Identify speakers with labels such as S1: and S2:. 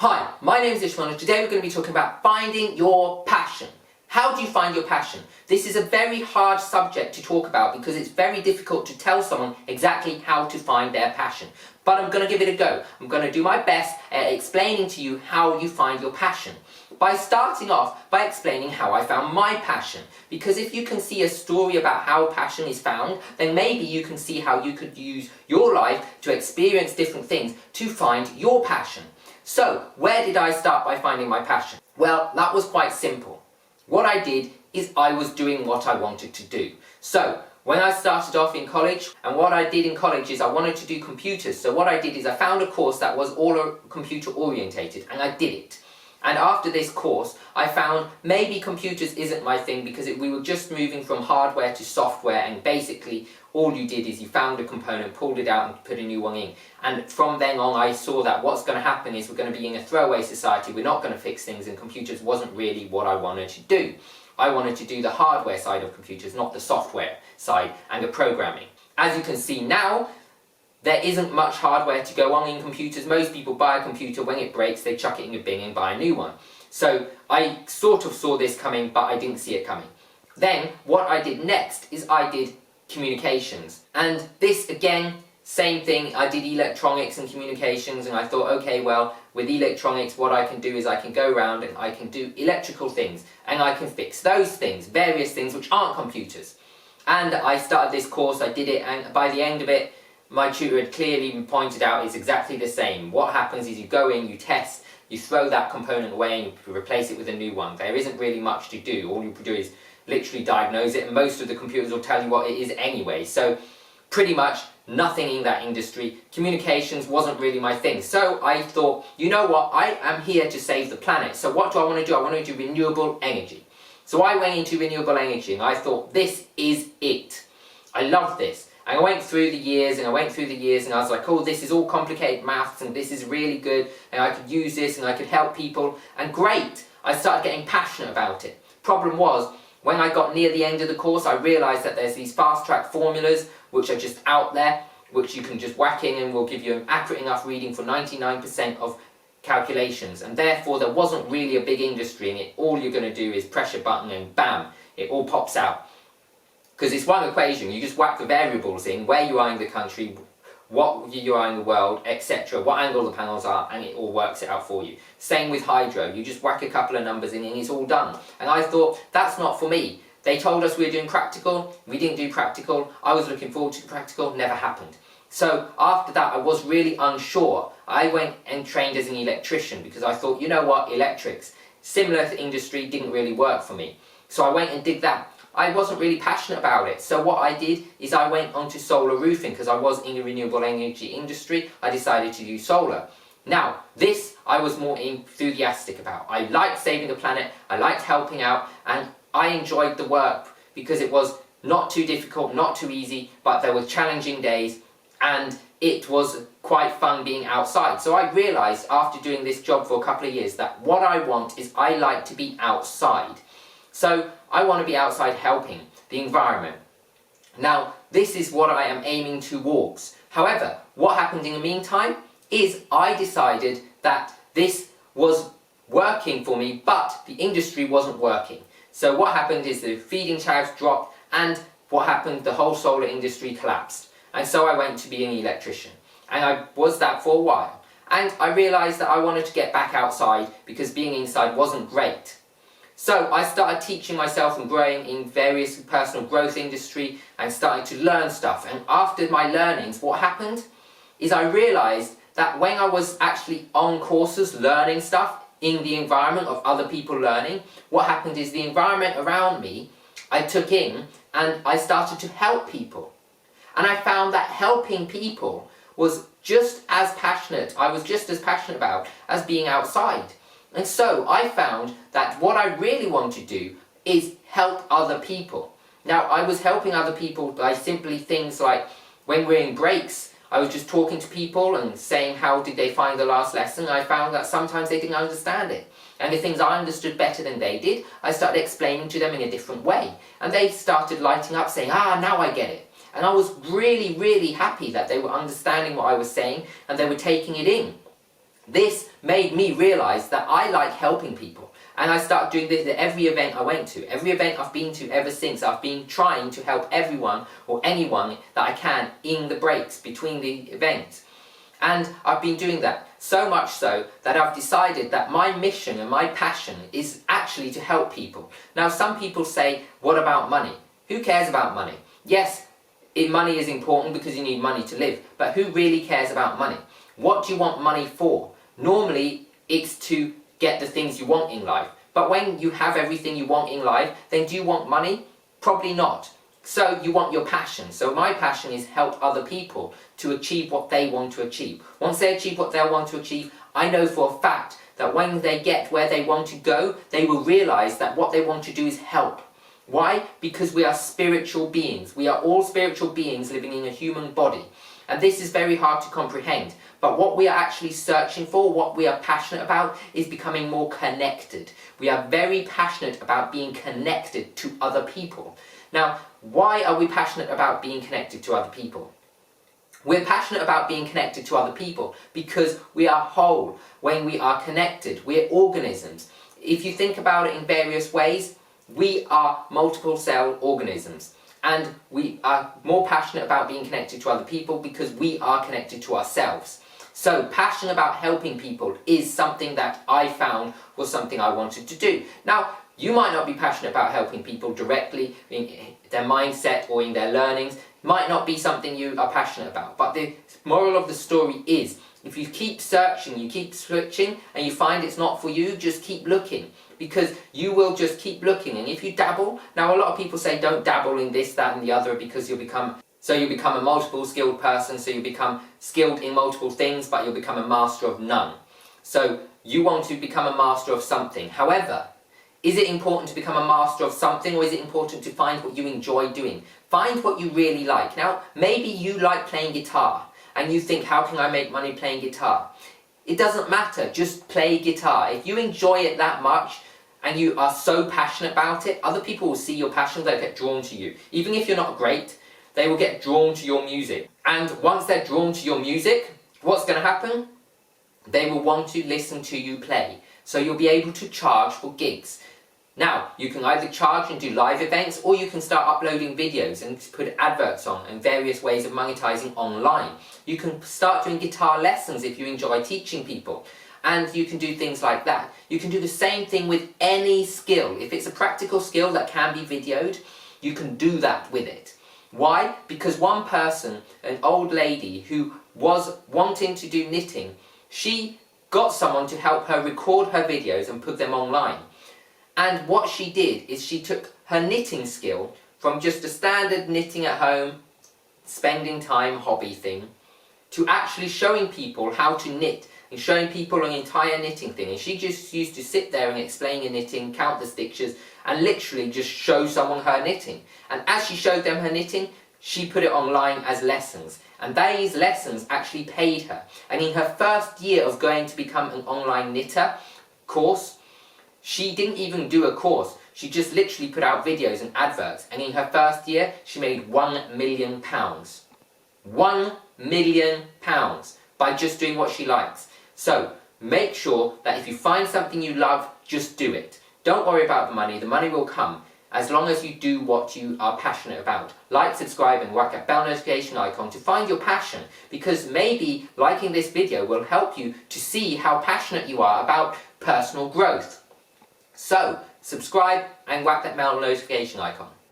S1: Hi, my name is Ishmael and today we're going to be talking about finding your passion. How do you find your passion? This is a very hard subject to talk about because it's very difficult to tell someone exactly how to find their passion. But I'm going to give it a go. I'm going to do my best at explaining to you how you find your passion. By starting off by explaining how I found my passion. Because if you can see a story about how passion is found, then maybe you can see how you could use your life to experience different things to find your passion. So, where did I start by finding my passion? Well, that was quite simple. What I did is I was doing what I wanted to do. So, when I started off in college, and what I did in college is I wanted to do computers. So what I did is I found a course that was all computer orientated, and I did it. And after this course, I found maybe computers isn't my thing because we were just moving from hardware to software, and basically all you did is you found a component, pulled it out and put a new one in. And from then on I saw that what's going to happen is we're going to be in a throwaway society, we're not going to fix things, and computers wasn't really what I wanted to do. I wanted to do the hardware side of computers, not the software side and the programming. As you can see now, there isn't much hardware to go on in computers. Most people buy a computer, when it breaks they chuck it in a bin and buy a new one. So I sort of saw this coming, but I didn't see it coming. Then what I did next is I did communications. And this again, same thing, I did electronics and communications, and I thought, okay, well, with electronics what I can do is I can go around and I can do electrical things, and I can fix those things, various things which aren't computers. And I started this course, I did it, and by the end of it, my tutor had clearly pointed out it's exactly the same. What happens is you go in, you test, you throw that component away and you replace it with a new one. There isn't really much to do. All you do is literally diagnose it, and most of the computers will tell you what it is anyway. So pretty much nothing in that industry. Communications wasn't really my thing. So I thought, you know what, I am here to save the planet. So what do I want to do? I want to do renewable energy. So I went into renewable energy and I thought, this is it. I love this. And I went through the years and I was like, oh, this is all complicated maths and this is really good and I could use this and I could help people, and great. I started getting passionate about it. Problem was, when I got near the end of the course, I realised that there's these fast track formulas which are just out there, which you can just whack in and will give you an accurate enough reading for 99% of calculations, and therefore there wasn't really a big industry in it. All you're going to do is press a button and bam, it all pops out. Because it's one equation, you just whack the variables in, where you are in the country, what you are in the world, etc., what angle the panels are, and it all works it out for you. Same with hydro, you just whack a couple of numbers in and it's all done. And I thought, that's not for me. They told us we were doing practical, we didn't do practical, I was looking forward to practical, never happened. So after that I was really unsure. I went and trained as an electrician because I thought, you know what, electrics, similar industry, didn't really work for me. So I went and did that. I wasn't really passionate about it, so what I did is I went on to solar roofing because I was in the renewable energy industry. I decided to do solar. Now, this I was more enthusiastic about. I liked saving the planet, I liked helping out, and I enjoyed the work because it was not too difficult, not too easy, but there were challenging days, and it was quite fun being outside. So I realised after doing this job for a couple of years that what I want is I like to be outside. So I want to be outside helping the environment. Now, this is what I am aiming towards. However, what happened in the meantime is I decided that this was working for me, but the industry wasn't working. So what happened is the feed-in tariffs dropped, and what happened, the whole solar industry collapsed. And so I went to be an electrician. And I was that for a while. And I realised that I wanted to get back outside because being inside wasn't great. So I started teaching myself and growing in various personal growth industry and starting to learn stuff. And after my learnings, what happened is I realised that when I was actually on courses learning stuff in the environment of other people learning, what happened is the environment around me I took in and I started to help people. And I found that helping people was just as passionate, I was just as passionate about as being outside. And so I found that what I really want to do is help other people. Now, I was helping other people by simply things like when we're in breaks, I was just talking to people and saying how did they find the last lesson. I found that sometimes they didn't understand it. And the things I understood better than they did, I started explaining to them in a different way. And they started lighting up saying, ah, now I get it. And I was really, really happy that they were understanding what I was saying and they were taking it in. This made me realise that I like helping people. And I started doing this at every event I went to. Every event I've been to ever since, I've been trying to help everyone or anyone that I can in the breaks between the events. And I've been doing that so much so that I've decided that my mission and my passion is actually to help people. Now, some people say, what about money? Who cares about money? Yes, money is important because you need money to live, but who really cares about money? What do you want money for? Normally, it's to get the things you want in life. But when you have everything you want in life, then do you want money? Probably not. So you want your passion. So my passion is help other people to achieve what they want to achieve. Once they achieve what they want to achieve, I know for a fact that when they get where they want to go, they will realize that what they want to do is help. Why? Because we are spiritual beings. We are all spiritual beings living in a human body. And this is very hard to comprehend. But what we are actually searching for, what we are passionate about, is becoming more connected. We are very passionate about being connected to other people. Now, why are we passionate about being connected to other people? We're passionate about being connected to other people because we are whole when we are connected. We're organisms. If you think about it in various ways, we are multiple cell organisms. And we are more passionate about being connected to other people because we are connected to ourselves. So passion about helping people is something that I found was something I wanted to do. Now, you might not be passionate about helping people directly in their mindset or in their learnings. It might not be something you are passionate about. But the moral of the story is, if you keep searching, you keep switching, and you find it's not for you, just keep looking. Because you will just keep looking. And if you dabble, now a lot of people say don't dabble in this, that and the other because you'll become a multiple skilled person, so you become skilled in multiple things, but you'll become a master of none. So you want to become a master of something. However, is it important to become a master of something, or is it important to find what you enjoy doing? Find what you really like. Now, maybe you like playing guitar, and you think, how can I make money playing guitar? It doesn't matter, just play guitar. If you enjoy it that much, and you are so passionate about it, other people will see your passion, they'll get drawn to you. Even if you're not great, they will get drawn to your music. And once they're drawn to your music, what's going to happen? They will want to listen to you play. So you'll be able to charge for gigs. Now, you can either charge and do live events, or you can start uploading videos and put adverts on and various ways of monetizing online. You can start doing guitar lessons if you enjoy teaching people. And you can do things like that. You can do the same thing with any skill. If it's a practical skill that can be videoed, you can do that with it. Why? Because one person, an old lady who was wanting to do knitting, she got someone to help her record her videos and put them online. And what she did is she took her knitting skill from just a standard knitting at home, spending time hobby thing, to actually showing people how to knit and showing people an entire knitting thing. And she just used to sit there and explain the knitting, count the stitches, and literally just show someone her knitting. And as she showed them her knitting, she put it online as lessons. And these lessons actually paid her. And in her first year of going to become an online knitter course, she didn't even do a course. She just literally put out videos and adverts. And in her first year, she made £1 million. £1 million by just doing what she likes. So make sure that if you find something you love, just do it. Don't worry about the money will come, as long as you do what you are passionate about. Like, subscribe and whack that bell notification icon to find your passion, because maybe liking this video will help you to see how passionate you are about personal growth. So, subscribe and whack that bell notification icon.